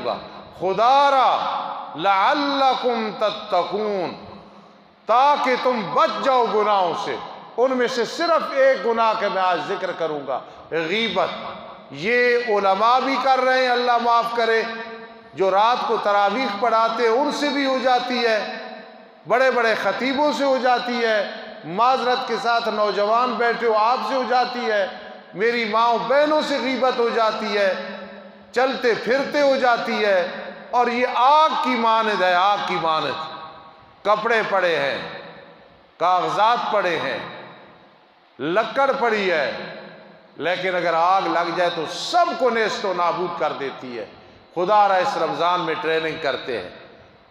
ہوگا۔ خدا را لعلکم تتقون، تاکہ تم بچ جاؤ گناہوں سے۔ ان میں سے صرف ایک گناہ کا میں آج ذکر کروں گا، غیبت۔ یہ علماء بھی کر رہے ہیں، اللہ معاف کرے، جو رات کو تراویح پڑھاتے ہیں ان سے بھی ہو جاتی ہے، بڑے بڑے خطیبوں سے ہو جاتی ہے، معذرت کے ساتھ نوجوان بیٹھے ہو آپ سے ہو جاتی ہے، میری ماں بہنوں سے غیبت ہو جاتی ہے، چلتے پھرتے ہو جاتی ہے، اور یہ آگ کی مانند ہے، آگ کی مانند۔ کپڑے پڑے ہیں، کاغذات پڑے ہیں، لکڑ پڑی ہے، لیکن اگر آگ لگ جائے تو سب کو نیست و نابود کر دیتی ہے۔ خدا را اس رمضان میں ٹریننگ کرتے ہیں،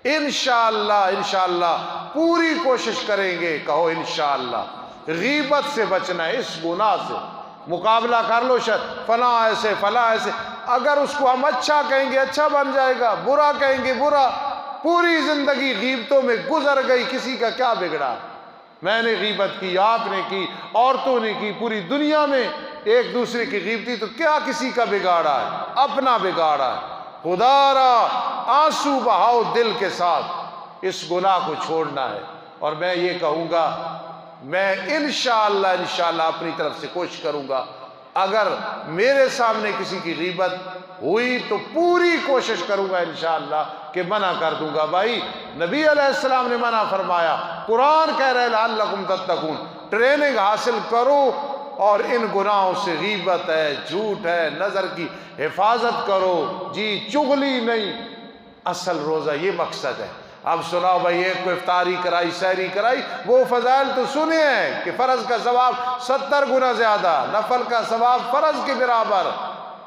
انشاءاللہ پوری کوشش کریں گے، کہو انشاءاللہ۔ غیبت سے بچنا ہے، اس گناہ سے مقابلہ کر لو، شاید فلاں ایسے فلاں ایسے، اگر اس کو ہم اچھا کہیں گے اچھا بن جائے گا، برا کہیں گے برا۔ پوری زندگی غیبتوں میں گزر گئی، کسی کا کیا بگڑا؟ میں نے غیبت کی، آپ نے کی، عورتوں نے کی، پوری دنیا میں ایک دوسرے کی غیبتی، تو کیا کسی کا بگاڑا ہے؟ اپنا بگاڑا ہے۔ خدا را آنسو بہاؤ دل کے ساتھ، اس گناہ کو چھوڑنا ہے۔ اور میں یہ کہوں گا، میں انشاءاللہ اپنی طرف سے کوشش کروں گا، اگر میرے سامنے کسی کی غیبت ہوئی تو پوری کوشش کروں گا انشاءاللہ کہ منع کر دوں گا۔ بھائی نبی علیہ السلام نے منع فرمایا، قرآن کہہ رہے لعلکم تتقون، ٹریننگ حاصل کرو اور ان گناہوں سے، غیبت ہے، جھوٹ ہے، نظر کی حفاظت کرو، جی چغلی نہیں۔ اصل روزہ یہ مقصد ہے۔ اب سناؤ بھائی، ایک کو افطاری کرائی، سحری کرائی، وہ فضائل تو سنے ہیں کہ فرض کا ثواب 70 گنا زیادہ، نفل کا ثواب فرض کے برابر،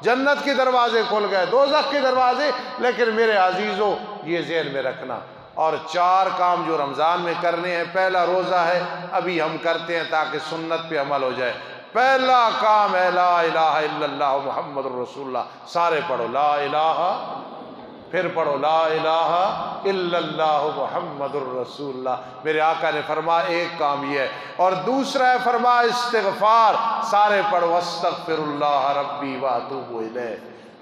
جنت کے دروازے کھل گئے، دوزخ کے دروازے۔ لیکن میرے عزیزوں، یہ ذہن میں رکھنا، اور 4 کام جو رمضان میں کرنے ہیں، پہلا روزہ ہے، ابھی ہم کرتے ہیں تاکہ سنت پہ عمل ہو جائے۔ پہلا کام ہے لا الہ الا اللہ محمد رسول اللہ، سارے پڑھو لا الہ، پھر پڑھو لا الہ الا اللہ محمد الرسول اللہ۔ میرے آقا نے فرمایا ایک کام یہ ہے، اور دوسرا ہے فرمایا استغفار، سارے پڑھو استغفر اللہ ربی واتوب الیہ،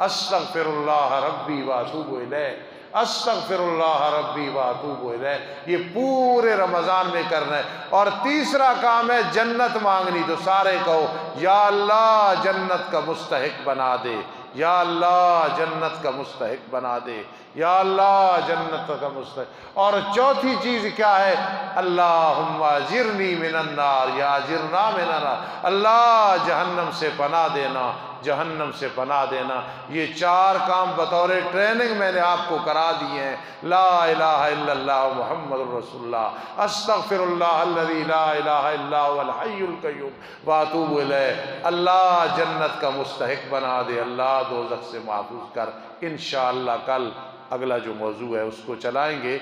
استغفر اللہ ربی واتوب الیہ، استغفر اللہ ربی واتوب الیہ۔ یہ پورے رمضان میں کرنا ہے۔ اور تیسرا کام ہے جنت مانگنی، تو سارے کہو یا اللہ جنت کا مستحق بنا دے، یا اللہ جنت کا مستحق بنا دے، یا اللہ جنت کا مستحق۔ اور چوتھی چیز کیا ہے؟ اللہم اجرنی من النار یا اجرنا من النار، اللہ جہنم سے پناہ دینا، جہنم سے پناہ دینا۔ یہ 4 کام بطور ٹریننگ میں نے آپ کو کرا دیے ہیں۔ لا الہ الا اللہ محمد رسول اللہ، استغفر اللہ الذی لا الہ الا هو الحی القیوم واتوب الیہ۔ اللہ جنت کا مستحق بنا دے، اللہ دوزخ سے محفوظ کر۔ انشاءاللہ کل اگلا جو موضوع ہے اس کو چلائیں گے،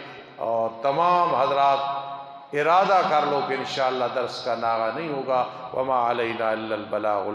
اور تمام حضرات ارادہ کر لو کہ انشاءاللہ درس کا ناغہ نہیں ہوگا۔ وما علینا الا البلاغ